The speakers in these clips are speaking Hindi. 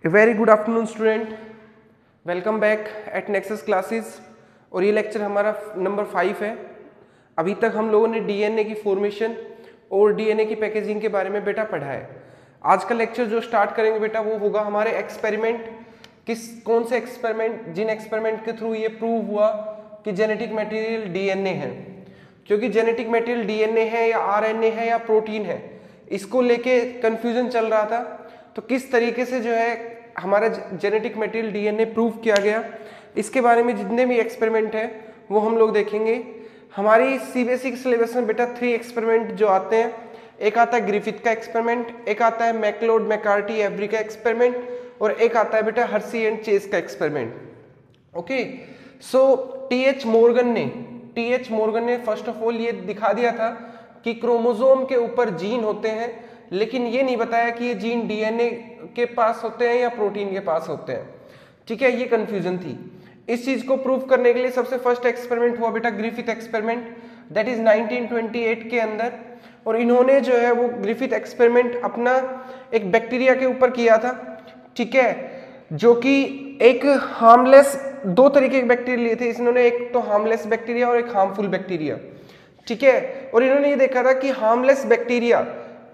A very good afternoon student, welcome back at nexus classes. और ये लेक्चर हमारा नंबर 5 है। अभी तक हम लोगों ने डीएनए की फॉर्मेशन और डीएनए की पैकेजिंग के बारे में बेटा पढ़ा है। आज का लेक्चर जो स्टार्ट करेंगे बेटा वो होगा हमारे एक्सपेरिमेंट। कौन से एक्सपेरिमेंट, जिन एक्सपेरिमेंट के थ्रू ये प्रूव हुआ कि जेनेटिक मटेरियल डीएनए है। क्योंकि जेनेटिक मटेरियल डीएनए है या आरएनए है या प्रोटीन है, इसको लेके कंफ्यूजन चल रहा था। तो किस तरीके से जो है हमारा जेनेटिक मटेरियल डीएनए प्रूव किया गया, इसके बारे में जितने भी एक्सपेरिमेंट है वो हम लोग देखेंगे। हमारी सीबीएसई के सिलेबस में बेटा 3 एक्सपेरिमेंट जो आते हैं, एक आता है ग्रिफिथ का एक्सपेरिमेंट, एक आता है मैकलोड मैकार्टी एवरी का एक्सपेरिमेंट, और एक आता है बेटा हर्सी एंड चेस का एक्सपेरिमेंट। ओके, सो टीएच मॉर्गन ने फर्स्ट ऑफ ऑल ये दिखा दिया था कि क्रोमोसोम के ऊपर जीन होते हैं, लेकिन ये नहीं बताया कि ये जीन डीएनए के पास होते हैं या प्रोटीन के पास होते हैं। ठीक है, ये कंफ्यूजन थी। इस चीज को प्रूव करने के लिए सबसे फर्स्ट एक्सपेरिमेंट हुआ बेटा ग्रिफिथ एक्सपेरिमेंट, दैट इज 1928 के अंदर। और इन्होंने जो है वो ग्रिफिथ एक्सपेरिमेंट अपना एक बैक्टीरिया के ऊपर किया था। ठीक है, जो कि एक हार्मलेस, 2 तरीके के बैक्टीरिया लिए थे इन्होंने, एक तो हार्मलेस बैक्टीरिया और एक हार्मफुल बैक्टीरिया। ठीक है, और इन्होंने ये देखा था कि हार्मलेस बैक्टीरिया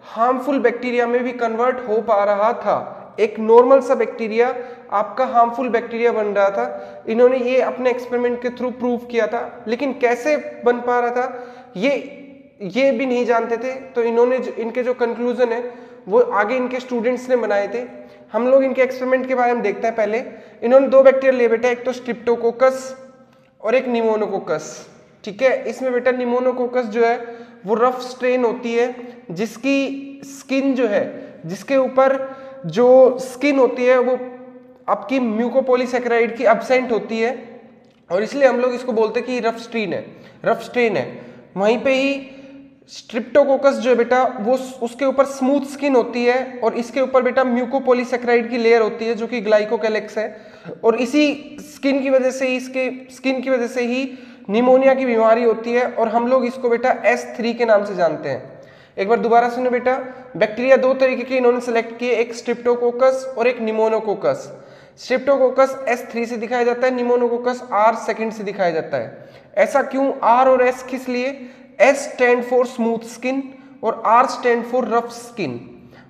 हार्मफुल बैक्टीरिया में भी कन्वर्ट हो पा रहा था। एक नॉर्मल सा बैक्टीरिया आपका हार्मफुल बैक्टीरिया बन रहा था। इन्होंने ये अपने एक्सपेरिमेंट के थ्रू प्रूव किया था, लेकिन कैसे बन पा रहा था ये भी नहीं जानते थे। तो इन्होंने इनके जो कंक्लूजन है वो आगे इनके स्टूडेंट्स ने बनाए थे। हम लोग इनके एक्सपेरिमेंट के बारे में देखते हैं। पहले इन्होंने 2 बैक्टीरिया लिए बेटा, एक तो स्ट्रिप्टोकोकस और एक निमोनोकोकस। ठीक है, इसमें बेटा निमोनोकोकस जो है वो रफ स्ट्रेन होती है, जिसकी स्किन जो है, जिसके ऊपर जो स्किन होती है वो आपकी म्यूकोपॉलीसैकेराइड की एब्सेंट होती है, और इसलिए हम लोग इसको बोलते हैं कि रफ स्ट्रेन है। वहीं पे ही स्ट्रिप्टोकोकस जो है बेटा वो उसके ऊपर स्मूथ स्किन होती है, और इसके ऊपर बेटा म्यूकोपॉलीसैकेराइड की लेयर होती है जो कि ग्लाइकोकैलेक्स है। और इसी स्किन की वजह से ही निमोनिया की बीमारी होती है, और हम लोग इसको बेटा S3 के नाम से जानते हैं। एक बार दोबारा सुनो बेटा, बैक्टीरिया 2 तरीके के इन्होंने सेलेक्ट किए, एक स्ट्रिप्टोकोकस और एक निमोनोकोकस। स्ट्रिप्टोकोकस S3 से दिखाया जाता है, निमोनोकोकस R2 से दिखाया जाता है। ऐसा क्यों? R और S किस लिए? S stand for smooth skin और R stand for rough skin.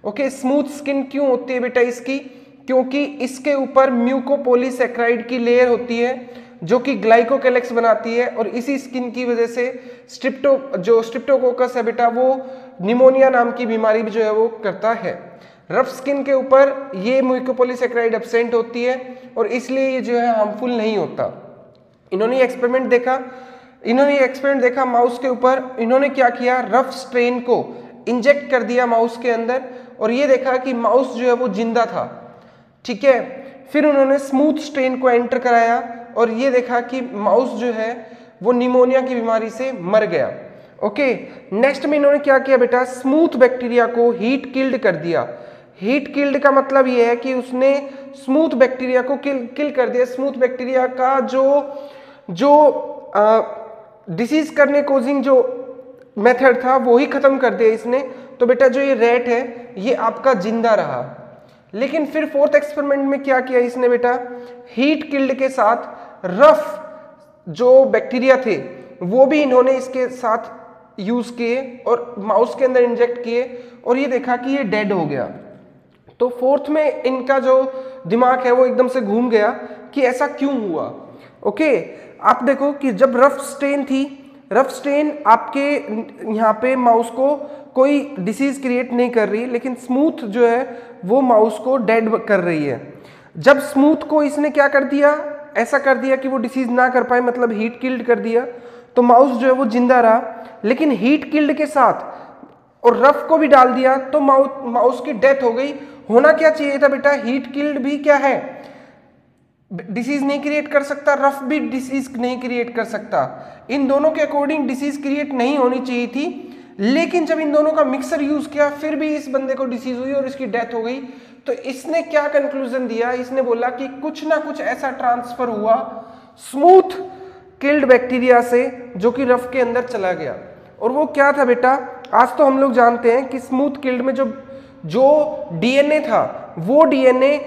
Okay, smooth skin क्यों होती है बेटा इसकी? क्योंकि इसके ऊपर म्यूकोपॉलीसैकेराइड की लेयर होती है जो कि ग्लाइकोकैलेक्स बनाती है, और इसी स्किन की वजह से स्ट्रिप्टोकोकस है बेटा वो निमोनिया नाम की बीमारी भी जो है वो करता है। रफ स्किन के ऊपर ये म्यूकोपॉलीसैकेराइड एब्सेंट होती है, और इसलिए ये जो है हार्मफुल नहीं होता। इन्होंने एक्सपेरिमेंट देखा माउस के ऊपर। इन्होंने क्या किया, रफ स्ट्रेन को इंजेक्ट कर दिया माउस के अंदर, और ये देखा कि माउस जो है वो जिंदा था। ठीक है, फिर उन्होंने स्मूथ स्ट्रेन को एंटर कराया, और ये देखा कि माउस जो है वो निमोनिया की बीमारी से मर गया। ओके, नेक्स्ट में इन्होंने क्या किया बेटा, स्मूथ बैक्टीरिया को हीट किल्ड कर दिया। हीट किल्ड का मतलब ये है कि उसने स्मूथ बैक्टीरिया को किल कर दिया। स्मूथ बैक्टीरिया का जो डिसीज करने कोजिंग जो मेथड था वो ही खत्म कर दिया इसने। तो बेटा जो ये रैट है ये आपका जिंदा रहा। लेकिन फिर 4th एक्सपेरिमेंट में क्या किया इसने बेटा, हीट किल्ड के साथ रफ जो बैक्टीरिया थे वो भी इन्होंने इसके साथ यूज किए और माउस के अंदर इंजेक्ट किए, और ये देखा कि ये डेड हो गया। तो 4th में इनका जो दिमाग है वो एकदम से घूम गया कि ऐसा क्यों हुआ। ओके, आप देखो कि जब रफ स्ट्रेन आपके यहाँ पे माउस को कोई डिसीज क्रिएट नहीं कर रही, लेकिन स्मूथ जो है वो माउस को डेड कर रही है। जब स्मूथ को इसने क्या कर दिया, ऐसा कर दिया कि वो डिसीज ना कर पाए, मतलब हीट किल्ड कर दिया, तो माउस जो है वो जिंदा रहा। लेकिन हीट किल्ड के साथ और रफ को भी डाल दिया तो माउस की डेथ हो गई। होना क्या चाहिए था बेटा, हीट किल्ड भी क्या है, डिसीज नहीं क्रिएट कर सकता, रफ भी डिसीज नहीं क्रिएट कर सकता। इन दोनों के अकॉर्डिंग डिसीज क्रिएट नहीं होनी चाहिए थी, लेकिन जब इन दोनों का मिक्सर यूज किया फिर भी इस बंदे को डिसीज हुई और इसकी डेथ हो गई। तो इसने क्या कंक्लूजन दिया, इसने बोला कि कुछ ना कुछ ऐसा ट्रांसफर हुआ स्मूथ किल्ड बैक्टीरिया से जो कि रफ के अंदर चला गया। और वो क्या था बेटा, आज तो हम लोग जानते हैं कि स्मूथ किल्ड में जो डीएनए था वो डीएनए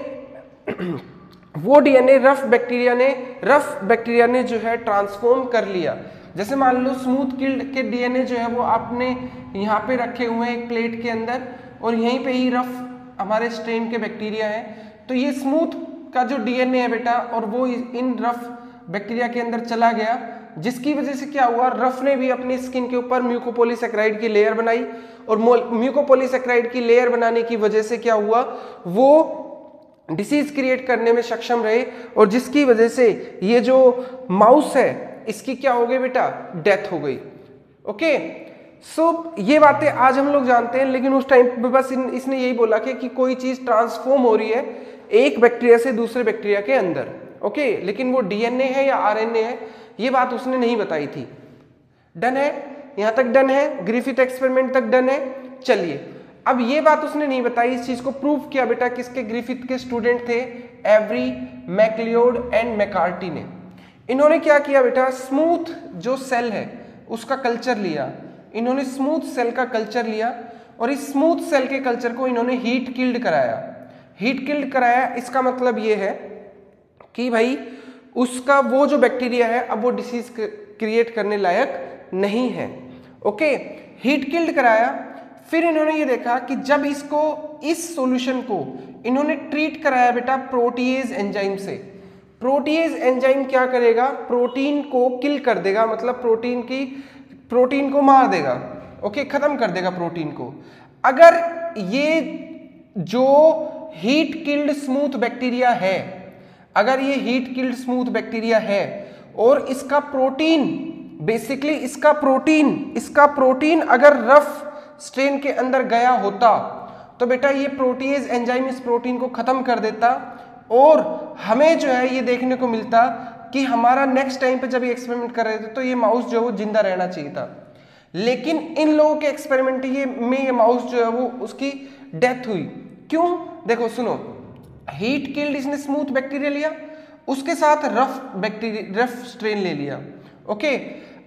वो डीएनए रफ बैक्टीरिया ने जो है ट्रांसफॉर्म कर लिया। जैसे मान लो स्मूथ किल्ड के डीएनए जो है वो आपने यहाँ पे रखे हुए हैं एक प्लेट के अंदर, और यहीं पे ही रफ हमारे स्ट्रेन के बैक्टीरिया है। तो ये स्मूथ का जो डीएनए है बेटा, और वो इन रफ बैक्टीरिया के अंदर चला गया, जिसकी वजह से क्या हुआ, रफ ने भी अपनी स्किन के ऊपर म्यूकोपॉलीसैकेराइड की लेयर बनाई, और म्यूकोपॉलीसैकेराइड की लेयर बनाने की वजह से क्या हुआ, वो डिसीज क्रिएट करने में सक्षम रहे, और जिसकी वजह से ये जो माउस है इसकी क्या हो गई बेटा, डेथ हो गई। ओके, सो ये बातें आज हम लोग जानते हैं, लेकिन उस टाइम पे बस इसने यही बोला कि कोई चीज ट्रांसफॉर्म हो रही है एक बैक्टीरिया से दूसरे बैक्टीरिया के अंदर। ओके, लेकिन वो डीएनए है या आरएनए है ये बात उसने नहीं बताई थी। डन है, यहां तक डन है, ग्रिफिथ एक्सपेरिमेंट तक डन है। चलिए, अब ये बात उसने नहीं बताई, इस चीज को प्रूव किया बेटा किसके, ग्रिफिथ के स्टूडेंट थे एवरी, मैक्लियोड एंड मैकार्टी ने। इन्होंने क्या किया बेटा, स्मूथ जो सेल है उसका कल्चर लिया, इन्होंने स्मूथ सेल का कल्चर लिया, और इस स्मूथ सेल के कल्चर को इन्होंने हीट किल्ड कराया। हीट किल्ड कराया इसका मतलब ये है कि भाई उसका वो जो बैक्टीरिया है अब वो डिसीज क्रिएट करने लायक नहीं है। ओके, हीट किल्ड कराया। फिर इन्होंने ये देखा कि जब इसको, इस सॉल्यूशन को इन्होंने ट्रीट कराया बेटा प्रोटीएज एंजाइम से। प्रोटीएज एंजाइम क्या करेगा, प्रोटीन को किल कर देगा, मतलब प्रोटीन को मार देगा। ओके, खत्म कर देगा प्रोटीन को। अगर ये जो हीट किल्ड स्मूथ बैक्टीरिया है, अगर ये हीट किल्ड स्मूथ बैक्टीरिया है और इसका प्रोटीन, बेसिकली इसका प्रोटीन अगर रफ स्ट्रेन के अंदर गया होता तो बेटा ये प्रोटीएज एंजाइम इस प्रोटीन को खत्म कर देता, और हमें जो है ये देखने को मिलता कि हमारा नेक्स्ट टाइम पे जब ये एक्सपेरिमेंट कर रहे थे तो ये माउस जो है वो जिंदा रहना चाहिए था। लेकिन इन लोगों के एक्सपेरिमेंट में ये माउस जो है वो उसकी डेथ हुई। क्यों, देखो सुनो, हीट किल्ड इसने स्मूथ बैक्टीरिया लिया, उसके साथ रफ स्ट्रेन ले लिया। ओके,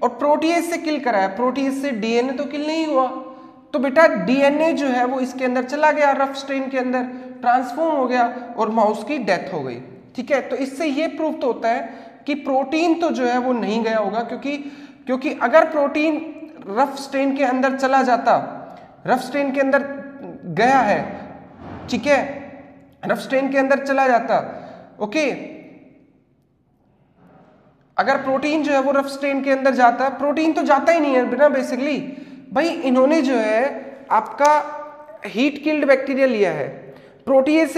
और प्रोटीएज से किल कराया, प्रोटीएज से डीएनए तो किल नहीं हुआ, तो बेटा डीएनए जो है वो इसके अंदर चला गया, रफ स्ट्रेन के अंदर ट्रांसफॉर्म हो गया और माउस की डेथ हो गई। ठीक है, तो इससे ये प्रूफ तो होता है कि प्रोटीन तो जो है वो नहीं गया होगा, क्योंकि अगर प्रोटीन रफ स्ट्रेन के अंदर चला जाता, रफ स्ट्रेन के अंदर गया है, ठीक है, रफ स्ट्रेन के अंदर चला जाता, ओके, अगर प्रोटीन जो है वो रफ स्ट्रेन के अंदर जाता, प्रोटीन तो जाता ही नहीं है बिना, बेसिकली भाई इन्होंने जो है आपका हीट किल्ड बैक्टीरिया लिया है, प्रोटीएज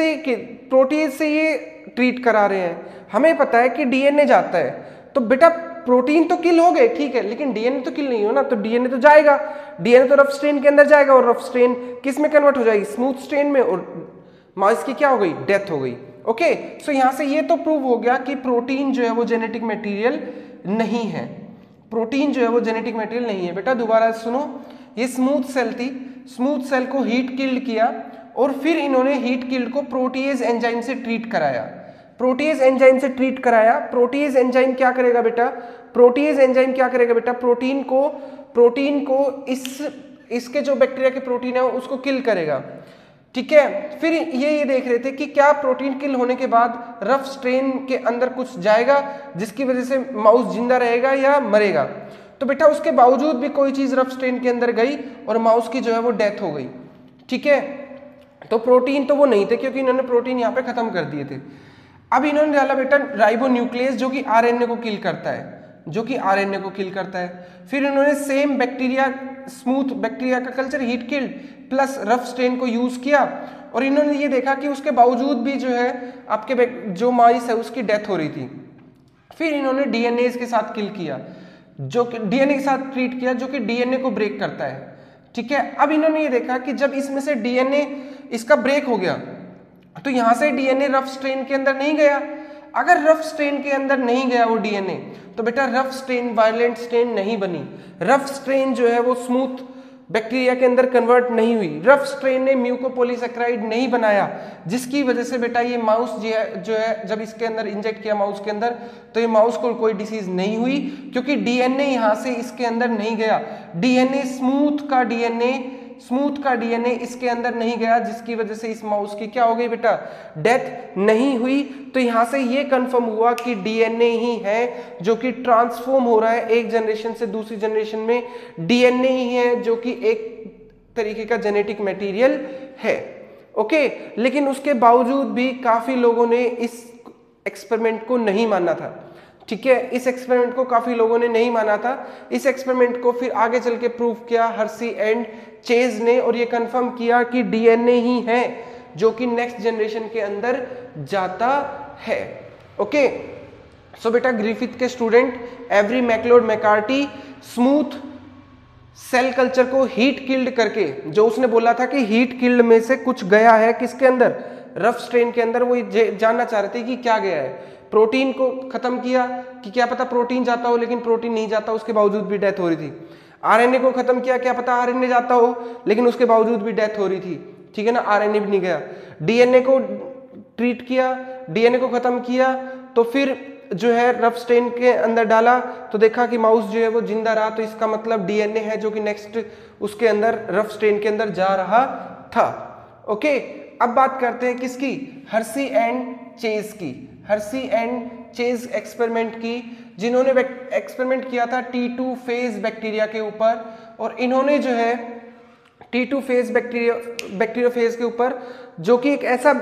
से ये ट्रीट करा रहे हैं। हमें पता है कि डीएनए जाता है, तो बेटा प्रोटीन तो किल हो गए, ठीक है, लेकिन डीएनए तो किल नहीं हो ना, तो डीएनए तो जाएगा, डीएनए तो रफ स्ट्रेन के अंदर जाएगा, और रफ स्ट्रेन किस में कन्वर्ट हो जाएगी, स्मूथ स्ट्रेन में, और माउस की क्या हो गई, डेथ हो गई। ओके, सो यहां से ये तो प्रूव हो गया कि प्रोटीन जो है वो जेनेटिक मटेरियल नहीं है, प्रोटीन जो है वो जेनेटिक मटेरियल नहीं है। बेटा दोबारा सुनो, ये स्मूथ सेल थी, स्मूथ सेल को हीट किल्ड किया, और फिर इन्होंने हीट किल्ड को प्रोटीएज एंजाइम से ट्रीट कराया, प्रोटीएज एंजाइम से ट्रीट कराया। प्रोटीएज एंजाइम क्या करेगा बेटा, प्रोटीएज एंजाइम क्या करेगा बेटा, प्रोटीन को इसके जो बैक्टीरिया के प्रोटीन है उसको किल करेगा। ठीक है, फिर ये देख रहे थे कि क्या प्रोटीन किल होने के बाद रफ स्ट्रेन के अंदर कुछ जाएगा जिसकी वजह से माउस जिंदा रहेगा या मरेगा। तो बेटा उसके बावजूद भी कोई चीज रफ स्ट्रेन के अंदर गई और माउस की जो है वो डेथ हो गई। ठीक है, तो प्रोटीन तो वो नहीं थे, क्योंकि इन्होंने प्रोटीन यहाँ पे खत्म कर दिए थे। अब इन्होंने डाला बेटा राइबोन्यूक्लियस, जो कि आरएनए को किल करता है, फिर इन्होंने सेम बैक्टीरिया, स्मूथ बैक्टीरिया का culture heat killed plus rough strain को यूज किया, और इन्होंने ये देखा कि उसके बावजूद भी जो है आपके जो माइस है उसकी डेथ हो रही थी। फिर इन्होंने डीएनए के साथ किल किया, जो कि डीएनए के साथ ट्रीट किया, जो कि डीएनए को ब्रेक करता है। ठीक है, अब इन्होंने ये देखा कि जब इसमें से डीएनए इसका ब्रेक हो गया तो यहां से डीएनए रफ स्ट्रेन के अंदर नहीं गया। अगर रफ स्ट्रेन के अंदर नहीं गया वो डीएनए, तो बेटा रफ स्ट्रेन वायलेंट स्ट्रेन नहीं बनी, रफ स्ट्रेन जो है वो स्मूथ बैक्टीरिया के अंदर कन्वर्ट नहीं हुई, रफ स्ट्रेन ने म्यूकोपॉलीसैकेराइड नहीं बनाया, जिसकी वजह से बेटा ये माउस जो है जब इसके अंदर इंजेक्ट किया माउस के अंदर, तो ये माउस को कोई डिसीज नहीं हुई, क्योंकि डीएनए यहां से इसके अंदर नहीं गया। डीएनए स्मूथ का डीएनए स्मूथ का डीएनए इसके अंदर नहीं गया, जिसकी वजह से इस माउस की क्या हो गई बेटा, डेथ नहीं हुई। तो यहां से ये कंफर्म हुआ कि डीएनए ही है जो कि ट्रांसफॉर्म हो रहा है एक जनरेशन से दूसरी जनरेशन में, डीएनए ही है जो कि एक तरीके का जेनेटिक मटेरियल है। ओके, लेकिन उसके बावजूद भी काफी लोगों ने इस एक्सपेरिमेंट को नहीं माना था। ठीक है, इस एक्सपेरिमेंट को काफी लोगों ने नहीं माना था। इस एक्सपेरिमेंट को फिर आगे चल के प्रूव किया हर्सी एंड चेज ने, और ये कंफर्म किया कि डीएनए ही है जो कि नेक्स्ट जनरेशन के अंदर जाता है। ओके, सो बेटा ग्रिफिथ के student Avery MacLeod McCarty smooth cell culture को हीट किल्ड करके, जो उसने बोला था कि हीट किल्ड में से कुछ गया है किसके अंदर, रफ स्ट्रेन के अंदर, वो जानना चाह रहे थे कि क्या गया है। प्रोटीन को खत्म किया कि क्या पता प्रोटीन जाता हो, लेकिन प्रोटीन नहीं जाता, उसके बावजूद भी डेथ हो रही थी। आरएनए को खत्म किया, क्या पता आरएनए जाता हो, लेकिन उसके बावजूद भी डेथ हो रही थी। ठीक है ना, आरएनए भी नहीं गया। डीएनए को ट्रीट किया, डीएनए को खत्म किया, तो फिर जो है रफ स्ट्रेन के अंदर डाला तो देखा कि माउस जो है वो जिंदा रहा, तो इसका मतलब डीएनए है जो कि नेक्स्ट उसके अंदर रफ स्ट्रेन के अंदर जा रहा था। ओके, अब बात करते हैं किसकी, हर्सी एंड चेज की। हर्सी एंड चेज एक्सपेरिमेंट की, जिन्होंने एक्सपेरिमेंट किया था T2 फेज बैक्टीरिया के ऊपर, और इन्होंने जो है T2 फेज बैक्टीरिया फेज के ऊपर, जो कि एक ऐसा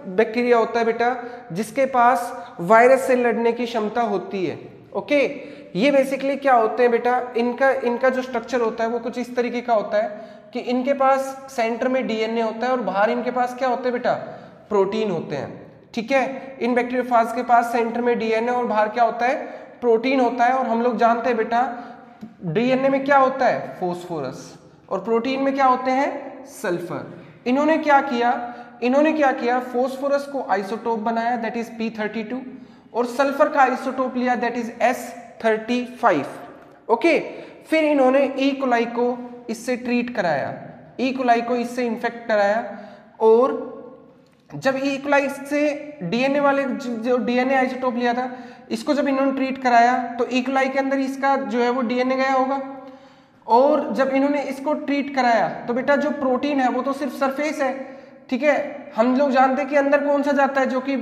बैक्टीरिया होता है बेटा जिसके पास वायरस से लड़ने की क्षमता होती है। ओके, ये बेसिकली क्या होते हैं बेटा, इनका जो स्ट्रक्चर होता है वो कुछ इस तरीके का होता है कि इनके पास सेंटर में डीएनए होता है और बाहर इनके पास क्या होते हैं बेटा, प्रोटीन होते हैं। ठीक है, इन बैक्टीरियोफाज के पास सेंटर में डीएनए और बाहर क्या होता है, प्रोटीन होता है। और हम लोग जानते हैं बेटा डीएनए में क्या होता है, फॉस्फोरस, और प्रोटीन में क्या होते हैं, सल्फर। इन्होंने क्या किया, फॉस्फोरस को आइसोटोप बनाया दैट इज P32, और सल्फर का आइसोटोप लिया दैट इज S35। ओके, फिर इन्होंने ई कोलाई को इससे ट्रीट कराया, ई कोलाई को इससे इन्फेक्ट कराया, और जब ई कोलाई से डीएनए वाले जो डीएनए आइसोटोप लिया था, इसको जब इन्होंने ट्रीट कराया तो ई कोलाई के अंदर इसका जो है वो डीएनए गया होगा, और जब इन्होंने इसको ट्रीट कराया तो बेटा जो प्रोटीन है वो तो सिर्फ सरफेस है। ठीक है, हम लोग जानते हैं कि अंदर कौन सा जाता है जो कि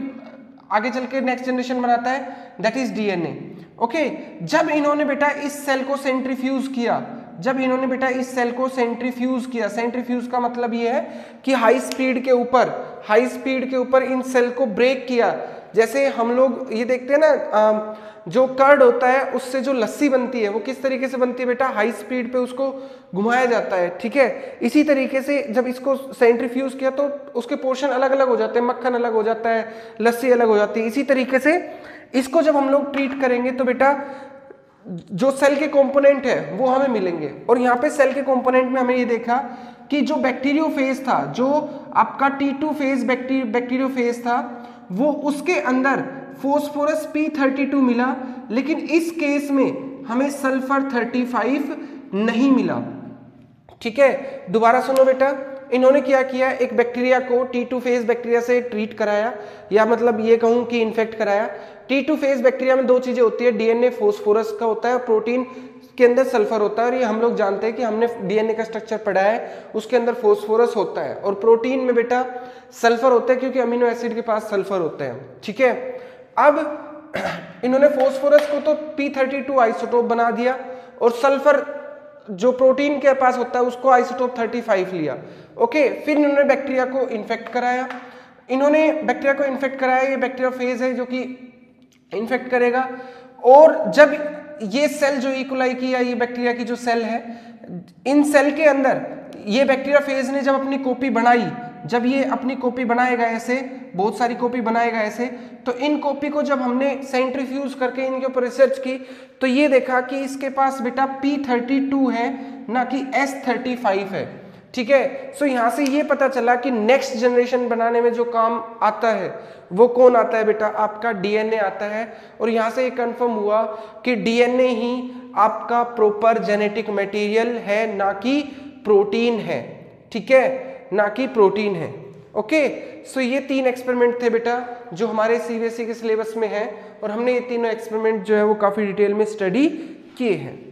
आगे चल के नेक्स्ट जनरेशन बनाता है, दैट इज डीएनए। ओके, जब इन्होंने बेटा इस सेल को सेंट्रीफ्यूज किया, सेंट्रीफ्यूज का मतलब ये है कि हाई स्पीड के ऊपर इन सेल को ब्रेक किया। जैसे हम लोग ये देखते हैं ना, जो कर्ड होता है उससे जो लस्सी बनती है वो किस तरीके से बनती है बेटा, हाई स्पीड पे उसको घुमाया जाता है। ठीक है, इसी तरीके से जब इसको सेंट्रीफ्यूज किया तो उसके पोर्शन अलग अलग हो जाते हैं, मक्खन अलग हो जाता है, लस्सी अलग हो जाती है। इसी तरीके से इसको जब हम लोग ट्रीट करेंगे तो बेटा जो सेल के कंपोनेंट है वो हमें मिलेंगे। और यहाँ पे सेल के कंपोनेंट में हमें ये देखा कि जो बैक्टीरियोफेज था, जो आपका T2 फेज बैक्टीरियोफेज था, वो उसके अंदर फॉस्फोरस P32 मिला, लेकिन इस केस में हमें सल्फर 35 नहीं मिला। ठीक है, दोबारा सुनो बेटा, इन्होंने क्या किया, एक बैक्टीरिया को T2 फेज बैक्टीरिया से ट्रीट कराया, या मतलब ये कहूं कि इन्फेक्ट कराया। T2 फेज बैक्टीरिया में दो चीजें होती है, डीएनए फॉस्फोरस का होता है, प्रोटीन के अंदर सल्फर होता है, और ये हम लोग जानते हैं कि हमने डीएनए का स्ट्रक्चर पढ़ा है, उसके अंदर फॉस्फोरस होता है, और प्रोटीन में बेटा सल्फर होता है क्योंकि अमीनो एसिड के पास सल्फर होते हैं। ठीक है, अब इन्होंने फॉस्फोरस को तो P32 आइसोटोप बना दिया, और सल्फर जो प्रोटीन के पास होता है उसको आइसोटोप 35 लिया। ओके, फिर इन्होंने बैक्टीरिया को इन्फेक्ट कराया, ये बैक्टीरिया फेज है जो कि इन्फेक्ट करेगा। और जब ये सेल जो ई कोलाई की या ये बैक्टीरिया की जो सेल है, इन सेल के अंदर ये बैक्टीरिया फेज ने जब अपनी कॉपी बनाई, जब ये अपनी कॉपी बनाएगा ऐसे, बहुत सारी कॉपी बनाएगा ऐसे, तो इन कॉपी को जब हमने सेंट्रीफ्यूज करके इनके ऊपर रिसर्च की तो ये देखा कि इसके पास बेटा P32 है, ना कि S35 है। ठीक है, सो यहां से ये पता चला कि नेक्स्ट जनरेशन बनाने में जो काम आता है वो कौन आता है बेटा, आपका डीएनए आता है। और यहां से ये कंफर्म हुआ कि डीएनए ही आपका प्रॉपर जेनेटिक मटेरियल है, ना कि प्रोटीन है। ठीक है, ना कि प्रोटीन है। ओके, सो ये 3 एक्सपेरिमेंट थे बेटा जो हमारे सीबीएसई के सिलेबस में है, और हमने ये तीनों एक्सपेरिमेंट जो है वो काफी डिटेल में स्टडी किए हैं।